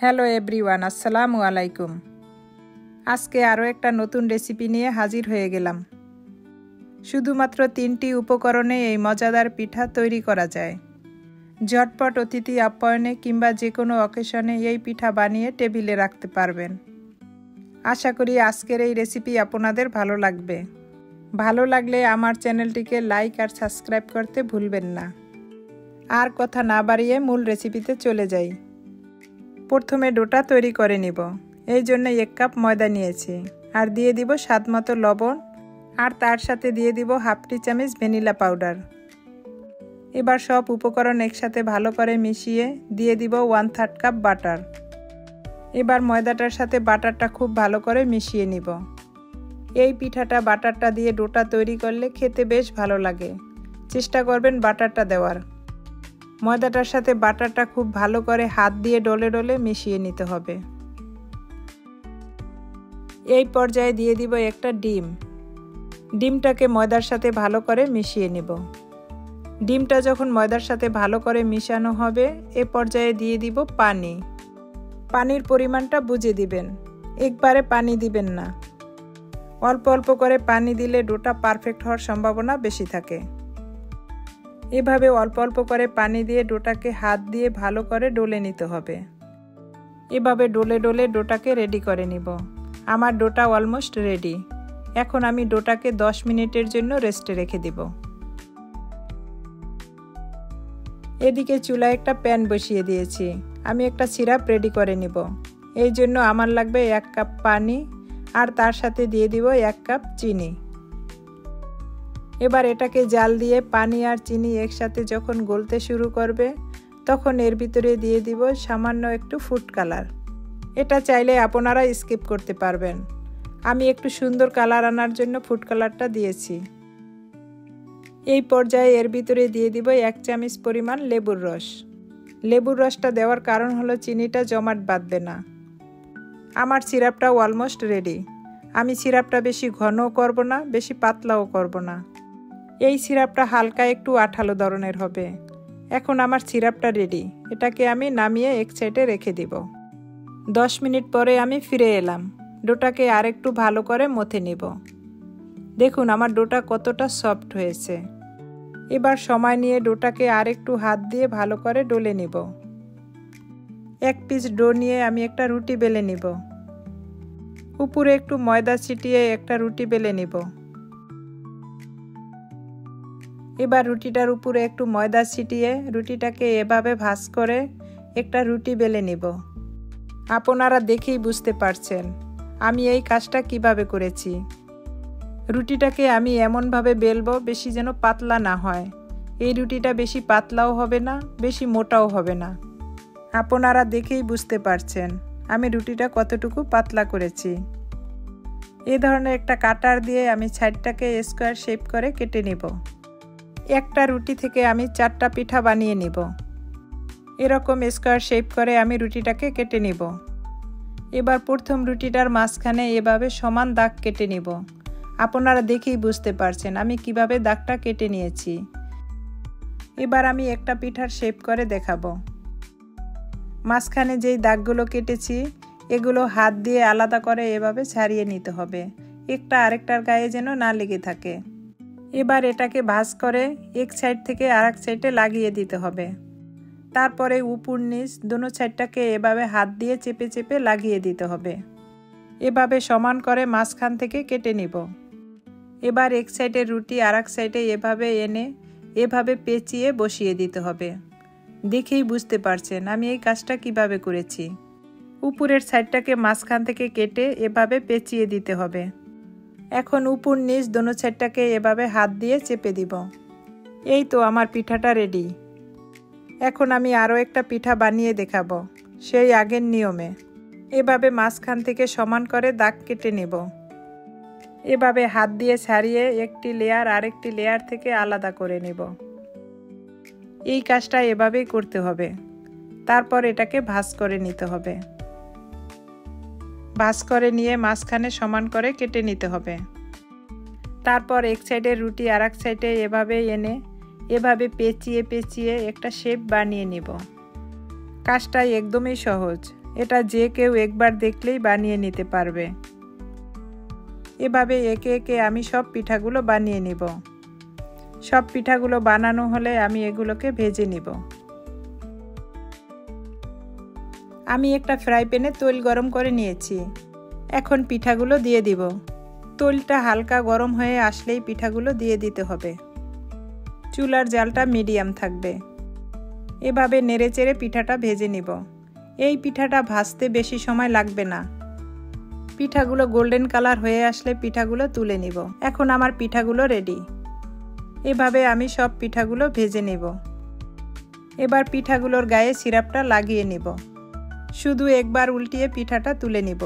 Hello everyone, আসসালামু আলাইকুম। আজকে আরও একটা নতুন রেসিপি নিয়ে হাজির হয়ে গেলাম। শুধুমাত্র 3টি উপকরণে এই মজাদার পিঠা তৈরি করা যায়। ঝটপট অতিথি আপ্যায়নে কিংবা যে কোনো অকেশনে এই পিঠা বানিয়ে টেবিলে রাখতে পারবেন। আশা করি আজকের এই রেসিপি আপনাদের ভালো লাগবে। ভালো লাগলে আমার চ্যানেলটিকে লাইক আর সাবস্ক্রাইব করতে ভুলবেন না। আর কথা না বাড়িয়ে মূল রেসিপিতে চলে যাই। প্রথমে ডোটা তৈরি করে নিব। এই জন্য 1 কাপ ময়দা নিয়েছি, আর দিয়ে দিব স্বাদমতো লবণ, আর তার সাথে দিয়ে দিব হাফ টি চামচ ভ্যানিলা পাউডার। এবার সব উপকরণ একসাথে ভালো করে মিশিয়ে দিয়ে দিব 1/3 কাপ বাটার। এবার ময়দাটার সাথে বাটারটা খুব ভালো করে মিশিয়ে নিব। এই পিঠাটা বাটারটা দিয়ে ডোটা তৈরি করলে খেতে বেশ ভালো লাগে। চেষ্টা করবেন বাটারটা দেওয়ার। ময়দাটার সাথে বাটারটা খুব ভালো করে হাত দিয়ে ডলে ডলে মিশিয়ে নিতে হবে। এই পর্যায়ে দিয়ে দিব একটা ডিম। ডিমটাকে ময়দার সাথে ভালো করে মিশিয়ে নিব। ডিমটা যখন ময়দার সাথে ভালো করে মিশানো হবে, এ পর্যায়ে দিয়ে দিব পানি। পানির পরিমাণটা বুঝে দিবেন, একবারে পানি দিবেন না। অল্প অল্প করে পানি দিলে ডোটা পারফেক্ট হওয়ার সম্ভাবনা বেশি থাকে। এভাবে অল্প অল্প করে পানি দিয়ে ডোটাকে হাত দিয়ে ভালো করে ডলে নিতে হবে। এভাবে ডলে ডলে ডোটাকে রেডি করে নিব। আমার ডোটা অলমোস্ট রেডি। এখন আমি ডোটাকে 10 মিনিটের জন্য রেস্টে রেখে দিব। এদিকে চুলায় একটা প্যান বসিয়ে দিয়েছি। আমি একটা সিরাপ রেডি করে নিব। এই জন্য আমার লাগবে 1 কাপ পানি, আর তার সাথে দিয়ে দিব 1 কাপ চিনি। এবার এটাকে জাল দিয়ে পানি আর চিনি একসাথে যখন গলতে শুরু করবে, তখন এর ভিতরে দিয়ে দিব সামান্য একটু ফুড কালার। এটা চাইলে আপনারা স্কিপ করতে পারবেন। আমি একটু সুন্দর কালার আনার জন্য ফুড কালারটা দিয়েছি। এই পর্যায়ে এর ভিতরে দিয়ে দিব 1 চামচ পরিমাণ লেবুর রস। লেবুর রসটা দেওয়ার কারণ হলো চিনিটা জমাট বাঁধবে না। আমার সিরাপটা অলমোস্ট রেডি। আমি সিরাপটা বেশি ঘনও করব না, বেশি পাতলাও করব না। এই সিরাপটা হালকা একটু আঠালো ধরনের হবে। এখন আমার সিরাপটা রেডি। এটাকে আমি নামিয়ে এক সাইডে রেখে দিব। 10 মিনিট পরে আমি ফিরে এলাম। ডোটাকে আরেকটু ভালো করে মথে নিব। দেখুন আমার ডোটা কতটা সফট হয়েছে। এবার সময় নিয়ে ডোটাকে আরেকটু হাত দিয়ে ভালো করে ডলে নিব। 1 পিস ডো নিয়ে আমি একটা রুটি বেলে নিব। উপরে একটু ময়দা ছিটিয়ে একটা রুটি বেলে নিব। এবার রুটিটার উপরে একটু ময়দা ছিটিয়ে রুটিটাকে এভাবে ভাঁজ করে একটা রুটি বেলে নিব। আপনারা দেখেই বুঝতে পারছেন আমি এই কাজটা কিভাবে করেছি। রুটিটাকে আমি এমনভাবে বেলবো বেশি যেন পাতলা না হয়। এই রুটিটা বেশি পাতলাও হবে না, বেশি মোটাও হবে না। আপনারা দেখেই বুঝতে পারছেন আমি রুটিটা কতটুকু পাতলা করেছি। এই ধরনের একটা কাটার দিয়ে আমি সাইডটাকে স্কোয়ার শেপ করে কেটে নেব। একটা রুটি থেকে আমি 4টা পিঠা বানিয়ে নিব। এরকম স্কোয়ার শেপ করে আমি রুটিটাকে কেটে নিব। এবার প্রথম রুটিটার মাঝখানে এভাবে সমান দাগ কেটে নিব। আপনারা দেখেই বুঝতে পারছেন আমি কিভাবে দাগটা কেটে নিয়েছি। এবার আমি একটা পিঠার শেপ করে দেখাবো। মাঝখানে যেই দাগগুলো কেটেছি এগুলো হাত দিয়ে আলাদা করে এভাবে ছাড়িয়ে নিতে হবে, একটা আরেকটার গায়ে যেন না লেগে থাকে। এবার এটাকে ভাঁজ করে এক সাইড থেকে আরেক সাইডে লাগিয়ে দিতে হবে। তারপরে উপর নিচ দুনো সাইডটাকে এভাবে হাত দিয়ে চেপে চেপে লাগিয়ে দিতে হবে। এভাবে সমান করে মাঝখান থেকে কেটে নিব। এবার এক সাইডের রুটি আরেক সাইডে এভাবে এনে এভাবে পেঁচিয়ে বসিয়ে দিতে হবে। দেখেই বুঝতে পারছেন আমি এই কাজটা কিভাবে করেছি। উপরের সাইডটাকে মাঝখান থেকে কেটে এভাবে পেঁচিয়ে দিতে হবে। এখন উপর নিচ দোনো সাইডটাকে এভাবে হাত দিয়ে চেপে দিব। এই তো আমার পিঠাটা রেডি। এখন আমি আরও একটা পিঠা বানিয়ে দেখাবো সেই আগের নিয়মে। এভাবে মাঝখান থেকে সমান করে দাগ কেটে নেব। এভাবে হাত দিয়ে ছাড়িয়ে একটি লেয়ার আরেকটি লেয়ার থেকে আলাদা করে নেব। এই কাজটা এভাবেই করতে হবে। তারপর এটাকে ভাঁজ করে নিতে হবে। ভাঁজ করে নিয়ে মাঝখানে সমান করে কেটে নিতে হবে। তারপর এক সাইডের রুটি আরেক সাইডে এভাবে এনে এভাবে পেঁচিয়ে পেঁচিয়ে একটা শেপ বানিয়ে নিব। কাজটা একদমই সহজ। এটা যে কেউ একবার দেখলেই বানিয়ে নিতে পারবে। এভাবে একে একে আমি সব পিঠাগুলো বানিয়ে নিব। সব পিঠাগুলো বানানো হলে আমি এগুলোকে ভেজে নিব। আমি একটা ফ্রাই প্যানে তেল গরম করে নিয়েছি। এখন পিঠাগুলো দিয়ে দিব। তেলটা হালকা গরম হয়ে আসলেই পিঠাগুলো দিয়ে দিতে হবে। চুলার জালটা মিডিয়াম থাকবে। এভাবে নেড়েচেড়ে পিঠাটা ভেজে নিব। এই পিঠাটা ভাজতে বেশি সময় লাগবে না। পিঠাগুলো গোল্ডেন কালার হয়ে আসলে পিঠাগুলো তুলে নিব। এখন আমার পিঠাগুলো রেডি। এভাবে আমি সব পিঠাগুলো ভেজে নেব। এবার পিঠাগুলোর গায়ে সিরাপটা লাগিয়ে নিব। শুধু একবার উল্টিয়ে পিঠাটা তুলে নিব।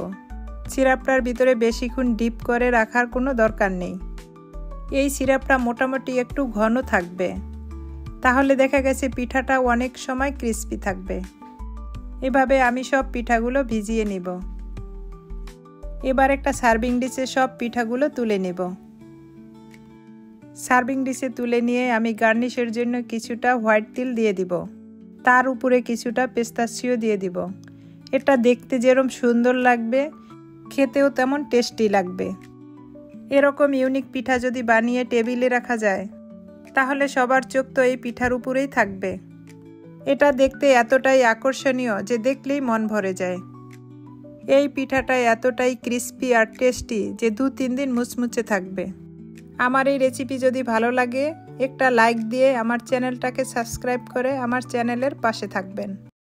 সিরাপটার ভিতরে বেশিক্ষণ ডিপ করে রাখার কোনো দরকার নেই। এই সিরাপটা মোটামুটি একটু ঘন থাকবে, তাহলে দেখা গেছে পিঠাটা অনেক সময় ক্রিস্পি থাকবে। এভাবে আমি সব পিঠাগুলো ভিজিয়ে নিব। এবার একটা সার্ভিং ডিশে সব পিঠাগুলো তুলে নেব। সার্ভিং ডিশে তুলে নিয়ে আমি গার্নিশের জন্য কিছুটা হোয়াইট তিল দিয়ে দিব। তার উপরে কিছুটা পিস্তাচিও দিয়ে দিব। এটা দেখতে যেরকম সুন্দর লাগবে, খেতেও তেমন টেস্টি লাগবে। এরকম ইউনিক পিঠা যদি বানিয়ে টেবিলে রাখা যায়, তাহলে সবার চোখ তো এই পিঠার উপরেই থাকবে। এটা দেখতে এতটাই আকর্ষণীয় যে দেখলেই মন ভরে যায়। এই পিঠাটা এতটাই ক্রিস্পি আর টেস্টি যে 2-3 দিন মুচমুচে থাকবে। আমার এই রেসিপি যদি ভালো লাগে, একটা লাইক দিয়ে আমার চ্যানেলটাকে সাবস্ক্রাইব করে আমার চ্যানেলের পাশে থাকবেন।